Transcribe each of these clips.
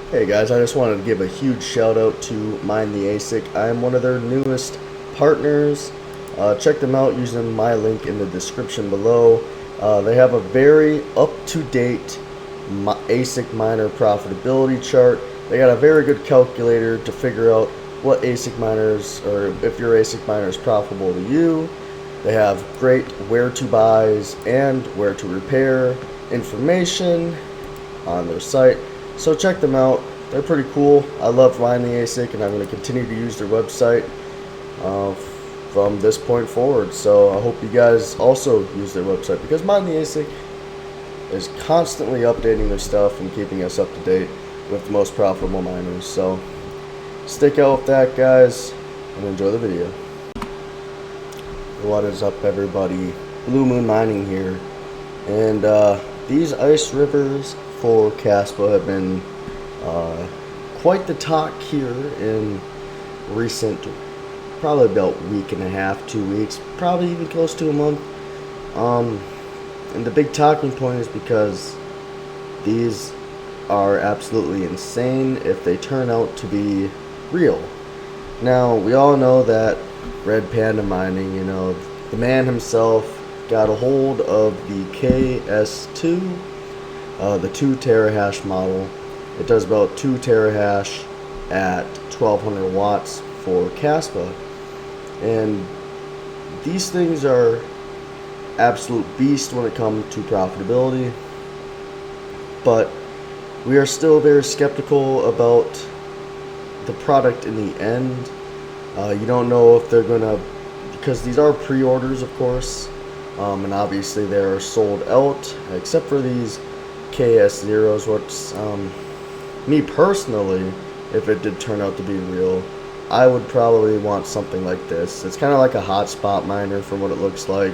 Hey guys, I just wanted to give a huge shout out to Mind the ASIC. I am one of their newest partners. Check them out using my link in the description below. They have a very up-to-date ASIC miner profitability chart. They got a very good calculator to figure out what ASIC miners, or if your ASIC miner is profitable to you. They have great where to buys and where to repair information on their site. So check them out. They're pretty cool. I love Mind the ASIC, and I'm going to continue to use their website from this point forward. So I hope you guys also use their website, because Mind the ASIC is constantly updating their stuff and keeping us up to date with the most profitable miners. So stick out with that, guys, and enjoy the video. What is up, everybody? Blue Moon Mining here, and these ice rivers for Kaspa have been quite the talk here in recent, probably about week and a half, 2 weeks, probably even close to a month. And the big talking point is because these are absolutely insane if they turn out to be real. Now, we all know that Red Panda Mining, you know, the man himself got a hold of the KS2, the 2 terahash model. It does about 2 terahash at 1200 watts for Kaspa. And these things are absolute beasts when it comes to profitability. But we are still very skeptical about the product in the end. You don't know if they're gonna, because these are pre-orders, of course, and obviously they're sold out, except for these KS0s. What's me personally, if it did turn out to be real, I would probably want something like this. It's kind of like a hotspot miner from what it looks like,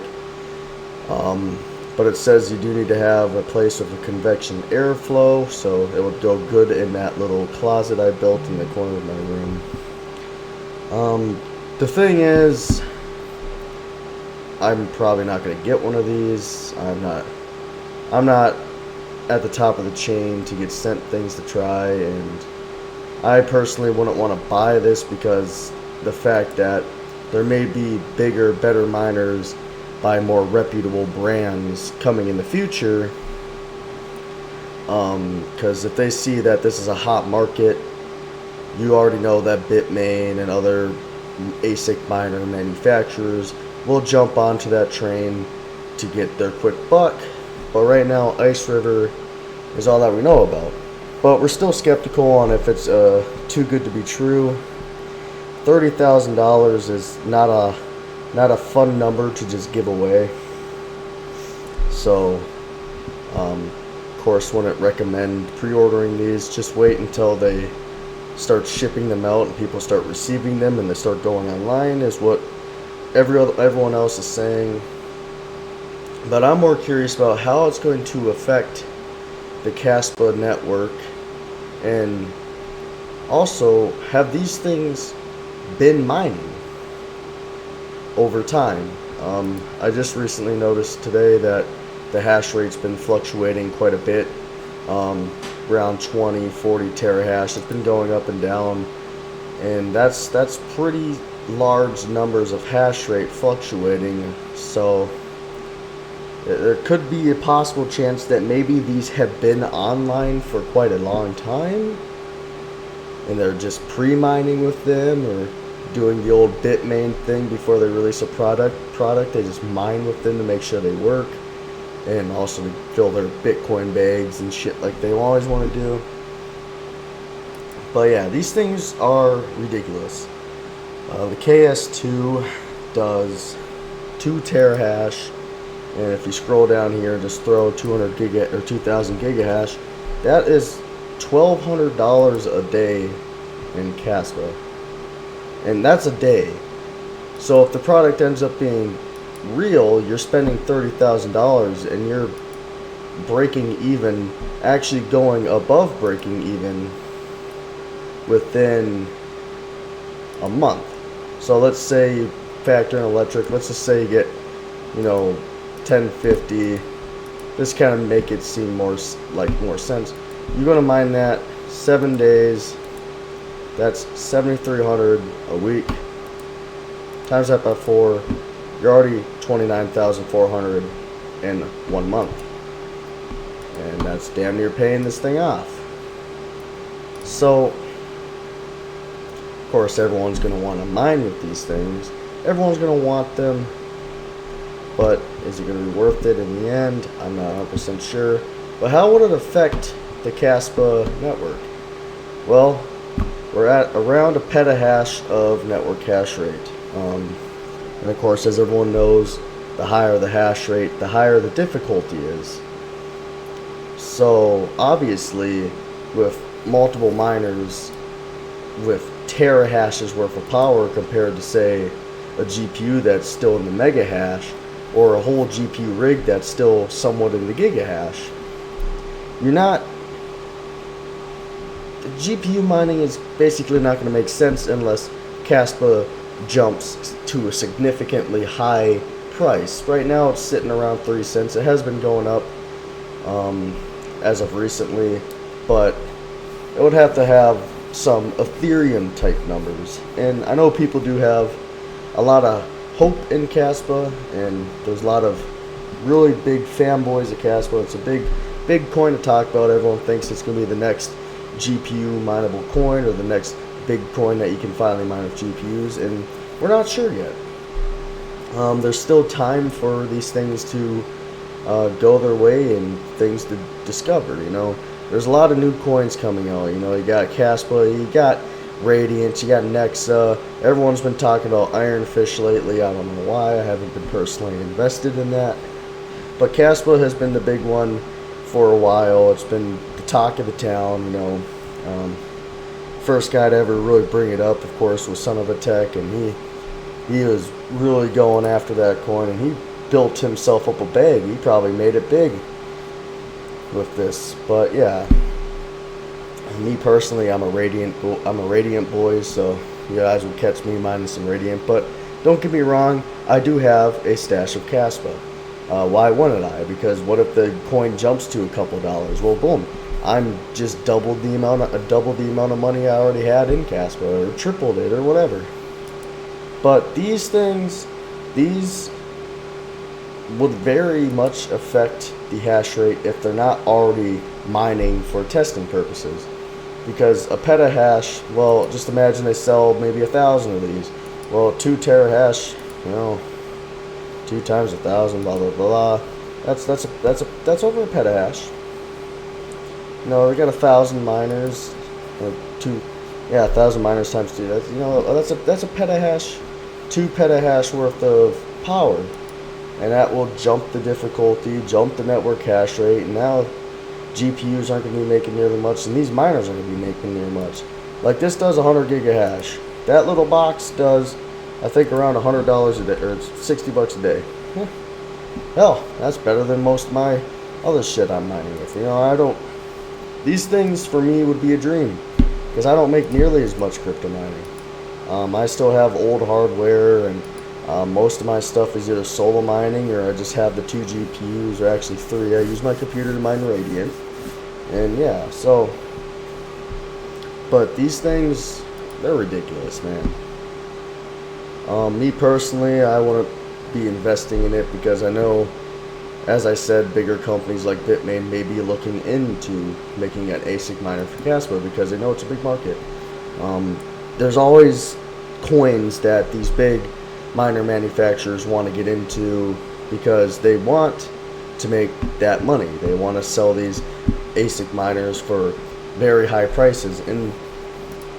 but it says you do need to have a place with a convection airflow, so it would go good in that little closet I built in the corner of my room. The thing is, I'm probably not going to get one of these. I'm not at the top of the chain to get sent things to try, and I personally wouldn't want to buy this because the fact that there may be bigger, better miners by more reputable brands coming in the future, because if they see that this is a hot market, you already know that Bitmain and other ASIC miner manufacturers will jump onto that train to get their quick buck. But right now, Ice River is all that we know about. But we're still skeptical on if it's too good to be true. $30,000 is not a fun number to just give away. So, of course, wouldn't recommend pre-ordering these. Just wait until they start shipping them out and people start receiving them and they start going online, is what everyone else is saying. But I'm more curious about how it's going to affect the Kaspa network, and also, have these things been mining over time? I just recently noticed today that the hash rate's been fluctuating quite a bit, around 20, 40 terahash. It's been going up and down, and that's pretty large numbers of hash rate fluctuating. So there could be a possible chance that maybe these have been online for quite a long time, and they're just pre-mining with them, or doing the old Bitmain thing before they release a product. They just mine with them to make sure they work, and also to fill their Bitcoin bags and shit like they always want to do. But yeah, these things are ridiculous. The KS2 does 2 terahash, and if you scroll down here, just throw 200 giga or 2000 gigahash, that is $1,200 a day in Kaspa, and that's a day. So if the product ends up being real, you're spending $30,000 and you're breaking even, actually going above breaking even within a month. So let's say you factor in electric, let's just say you get, you know, 1050. This kind of make it seem more sense. You're going to mine that 7 days, that's 7,300 a week. Times that by 4, you're already 29,400 in 1 month. And that's damn near paying this thing off. So, of course, everyone's going to want to mine with these things. Everyone's going to want them. But is it going to be worth it in the end? I'm not 100% sure. But how would it affect the Kaspa network? Well, we're at around a petahash of network hash rate. And of course, as everyone knows, the higher the hash rate, the higher the difficulty is. So obviously, with multiple miners with terahashes worth of power compared to, say, a GPU that's still in the mega hash, or a whole GPU rig that's still somewhat in the gigahash, the GPU mining is basically not going to make sense unless Kaspa jumps to a significantly high price. Right now it's sitting around 3 cents. It has been going up as of recently, but it would have to have some Ethereum type numbers. And I know people do have a lot of hope in Kaspa, and there's a lot of really big fanboys of Kaspa. It's a big coin to talk about. Everyone thinks it's going to be the next GPU mineable coin, or the next big coin that you can finally mine with GPUs, and we're not sure yet. There's still time for these things to go their way and things to discover. There's a lot of new coins coming out. You got Kaspa, you got Radiant, you got Nexa. Everyone's been talking about Ironfish lately. I don't know why. I haven't been personally invested in that. But Kaspa has been the big one for a while. It's been the talk of the town. First guy to ever really bring it up, of course, was Son of a Tech, and he was really going after that coin, and he built himself up a bag. He probably made it big with this. But yeah, me personally, I'm a Radiant boy, so you guys would catch me mining some Radiant. But don't get me wrong, I do have a stash of Kaspa. Why wouldn't I? Because what if the coin jumps to a couple dollars? Well, boom, I'm just doubled the amount of money I already had in Kaspa, or tripled it, or whatever. But these would very much affect the hash rate if they're not already mining for testing purposes. Because a petahash, well, just imagine they sell maybe 1,000 of these. Well, 2 terahash, 2 times 1,000, blah blah blah. That's over a petahash. They got 1,000 miners, 1,000 miners times 2. That's a petahash, 2 petahash worth of power, and that will jump the difficulty, jump the network hash rate, and now GPUs aren't going to be making nearly much, and these miners aren't going to be making nearly much. Like, this does 100 gigahash. That little box does, I think, around $100 a day, or $60 a day. Hell, that's better than most of my other shit I'm mining with. These things for me would be a dream, because I don't make nearly as much crypto mining. I still have old hardware, and most of my stuff is either solo mining, or I just have the 2 GPUs, or actually 3. I use my computer to mine Radiant. And yeah, so, but these things, they're ridiculous, man. Me personally, I want to be investing in it because I know, as I said, bigger companies like Bitmain may be looking into making an ASIC miner for Kaspa because they know it's a big market. There's always coins that these big miner manufacturers want to get into because they want to make that money. They want to sell these ASIC miners for very high prices, and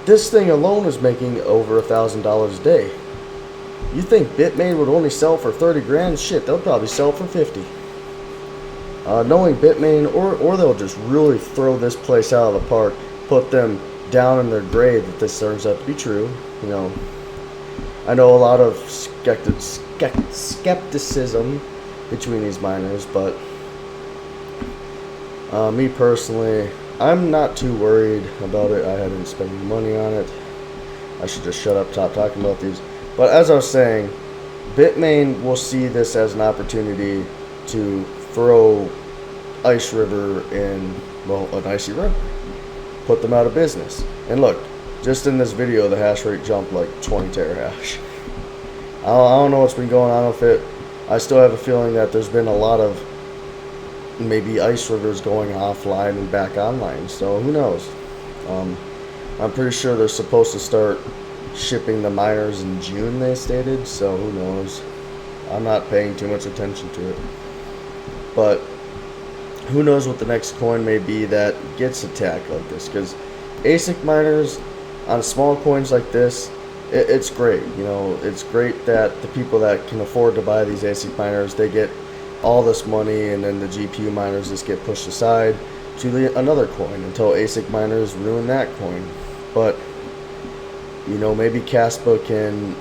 this thing alone is making over $1,000 a day. You think Bitmain would only sell for 30 grand? Shit, they'll probably sell for 50. Knowing Bitmain, or they'll just really throw this place out of the park, put them down in their grave if this turns out to be true. I know a lot of skepticism between these miners, but me personally, I'm not too worried about it. I haven't spent any money on it. I should just shut up, stop talking about these. But as I was saying, Bitmain will see this as an opportunity to throw Ice River in, well, an icy river. put them out of business. And look, just in this video, the hash rate jumped like 20 terahash. I don't know what's been going on with it. I still have a feeling that there's been a lot of maybe ice rivers going offline and back online, so who knows. I'm pretty sure they're supposed to start shipping the miners in June, they stated, so who knows. I'm not paying too much attention to it, but who knows what the next coin may be that gets attacked like this, because ASIC miners on small coins like this, it's great. You know, it's great that the people that can afford to buy these ASIC miners, they get all this money, and then the GPU miners just get pushed aside to another coin until ASIC miners ruin that coin. But, you know, maybe Kaspa can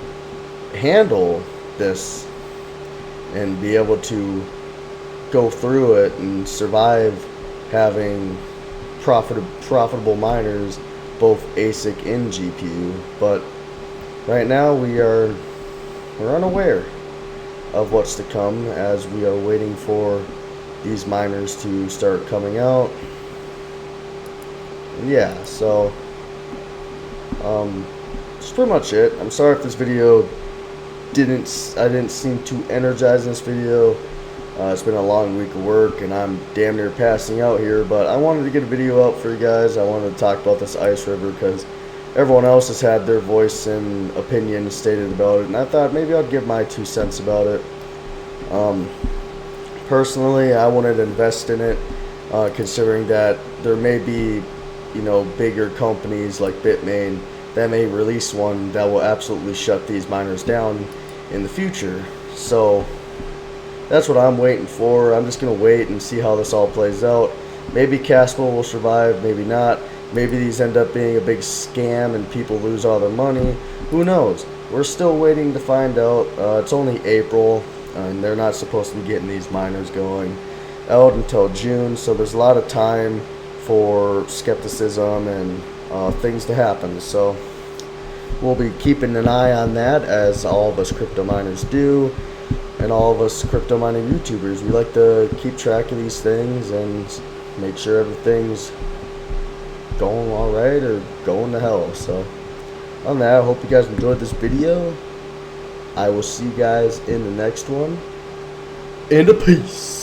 handle this and be able to go through it and survive having profitable miners, both ASIC and GPU. But right now we're unaware of what's to come, as we are waiting for these miners to start coming out. Yeah, so that's pretty much it. I'm sorry if this video I didn't seem too energized in this video. It's been a long week of work and I'm damn near passing out here, but I wanted to get a video out for you guys. I wanted to talk about this ice river because everyone else has had their voice and opinion stated about it, and I thought maybe I'd give my 2 cents about it. Personally, I wanted to invest in it, considering that there may be, you know, bigger companies like Bitmain that may release one that will absolutely shut these miners down in the future. So that's what I'm waiting for. I'm just gonna wait and see how this all plays out. Maybe Kaspa will survive, maybe not. Maybe these end up being a big scam and people lose all their money. Who knows? We're still waiting to find out. It's only April, and they're not supposed to be getting these miners going out until June, so there's a lot of time for skepticism and things to happen. So we'll be keeping an eye on that, as all of us crypto miners do, and all of us crypto mining YouTubers. We like to keep track of these things and make sure everything's going alright or going to hell. So on that, I hope you guys enjoyed this video. I will see you guys in the next one, and a peace.